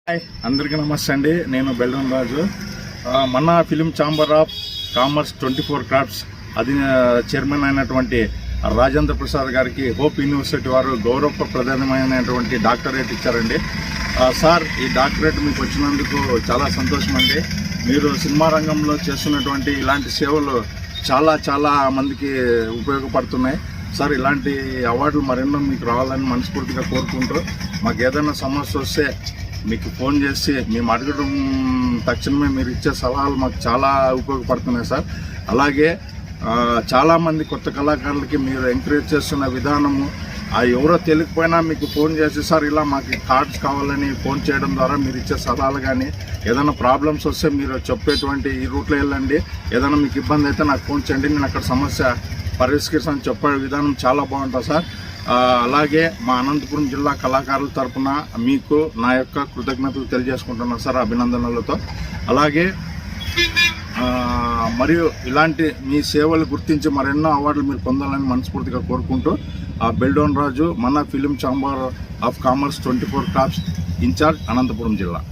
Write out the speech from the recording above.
Hi అందరికీ నమస్తే అండి. నేను బెల్లం రాజు. మన film chamber of commerce 24 crafts అది చైర్మన్ అయినటువంటి రాజేంద్ర ప్రసాద్ గారికి హోప్ యూనివర్సిటీ వారు గౌరవప్రదమైనటువంటి డాక్టరేట్ ఇచ్చారండి. సార్, ఈ డాక్టరేట్ మీకు వచ్చినందుకు చాలా సంతోషం అండి. మీరు సినిమా రంగంలో చేస్తున్నటువంటి ఇలాంటి సేవలు చాలా మందికి ఉపయోగపడుతున్నాయి. సార్, ఇలాంటి అవార్డులు మరెన్నో మీకు రావాలని మనస్ఫూర్తిగా కోరుకుంటూ, మాకు ఏదైనా సమస్య వస్తే మీకు ఫోన్ చేసి మేము అడగడం తక్షణమే మీరు ఇచ్చే సలహాలు మాకు చాలా ఉపయోగపడుతున్నాయి సార్. అలాగే చాలామంది కొత్త కళాకారులకి మీరు ఎంకరేజ్ చేస్తున్న విధానము, ఎవరో తెలియకపోయినా మీకు ఫోన్ చేసి సార్ ఇలా మాకు కార్డ్స్ కావాలని ఫోన్ చేయడం ద్వారా మీరు ఇచ్చే సలహాలు కానీ, ఏదైనా ప్రాబ్లమ్స్ వస్తే మీరు చెప్పేటువంటి ఈ రూట్లో వెళ్ళండి, ఏదైనా మీకు ఇబ్బంది అయితే నాకు ఫోన్ చేయండి, నేను అక్కడ సమస్య పరిష్కరిస్తాను చెప్పే విధానం చాలా బాగుంటుంది సార్. అలాగే మా అనంతపురం జిల్లా కళాకారుల తరఫున మీకు నా యొక్క కృతజ్ఞతలు తెలియజేసుకుంటున్నాను సార్, అభినందనలతో. అలాగే మరియు ఇలాంటి మీ సేవలు గుర్తించి మరెన్నో అవార్డులు మీరు పొందాలని మనస్ఫూర్తిగా కోరుకుంటూ, బెల్డోన్ రాజు, మన film chamber of commerce 24 crafts in charge, Anantapuram జిల్లా.